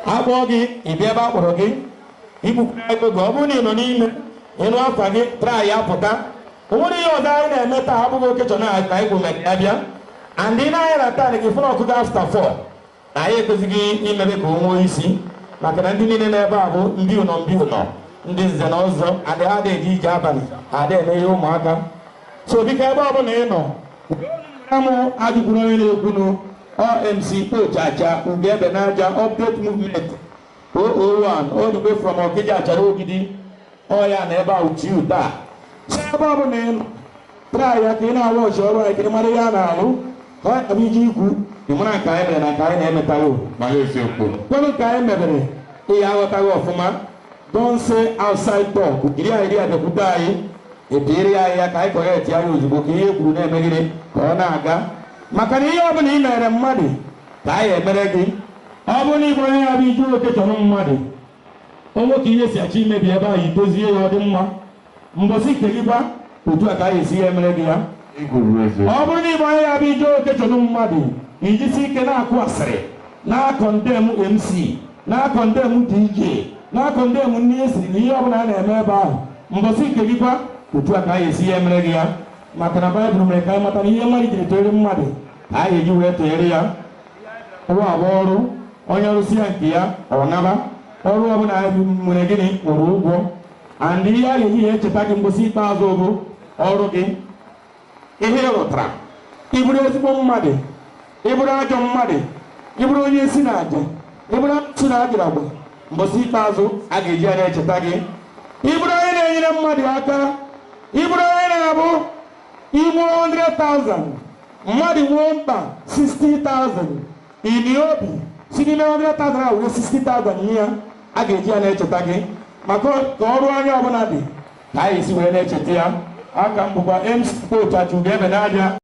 akpọ gị ịbịa ebe a kpọrọ gị igbukwa ego gị ọ bụrụ na ị nọ n'ime ịnụ afa gị traa ya pụta o nwere ihe ọzọ anyị na-eme taa abụghị okechọ na anyị kwụ maka ya bịa and ị na-anya na taa gị fụna ọkụkọ afta 4 anyị ekwesịghị imebe ka o nwee isi maka na ndị niile n'ebe a bụ ndị ụnọ ndị nze na ọzọ adị ha eji ije abalị adị eme ihe ụmụaka so biko ebe ọbụla ị nọ amụ ajụkwuru onye na-ekwunu OMC Ojaja Ugebe n'aja update movement 001 all the way from Okija Achara Ogidi ọya na ebe a uchiu taa so ebe ọbụla ị nọ try ya ka ị na-awa ọchị ọrụ anyị ka ị mara ihe a na-alụ ka ọ yabụ iji ikwu ị mara nke anyị mere na nke anyị na-emetaghị kwenu nke anyị mebere ihe aghọtaghị ọfụma don't say outside talk iri anyị abịakwute anyị ebiere anyị ya ka anyị kọreti anyị ozugbo ka ihe kwuru na-emegide ka ọ na-aga maka na ihe ọbụla ị mere mmadụ ka anyị emere gị ọ bụrụ na ịbụ onye ya bụ iju okechọrọ mmadụ onwe ka ihe si achọ imebi ebe anyị dozie ya ọ dị mma mbosi kegịkwa otu a ka anyị esi ya emere gị ya ọ bụrụ na ịbụ onye ya bụ iju okechọrọ mmadụ ijisi ike na-akụ asịrị na-akọndem MC na-akọndem DJ na-akọndem ndị esiri na ihe ọbụla a na-eme ebe ahụ mbosi kegịkwa otu a ka anyị esi ya emere gị ya maka na Baịbụl mere ka anyị mata na ihe mmadụ jiri toere mmadụ ka anyị eji wee toere ya ọrụ abụ ọrụ onye rụsi ya nke ya ọ naba ọrụ ọbụla nwere gịnị kwụrụ ụgwọ and ihe a ga-eji ya echeta gị mgbosi ikpeazụ bụ ọrụ gị ihe ị rụtara ịbụrụ ezigbo mmadụ ịbụrụ ajọ mmadụ ịbụrụ onye esi na aja ịbụrụ asụ na ajara agba mgbosi ikpeazụ a ga-eji ya na-echeta gị ịbụrụ onye na-enyere mmadụ aka ịbụrụ onye na-abụ igbo 100,000 mmadụ nwee mkpa 60,000 ili obi si n'ime 100,000 a were 60,000 ihe ya a ga-eji ya na-echeta gị maka ka ọrụ onye ọbụla dị ka anyị esi wee na-echeta ya aka m bụkwa MC Ojaja Ugebe n'aja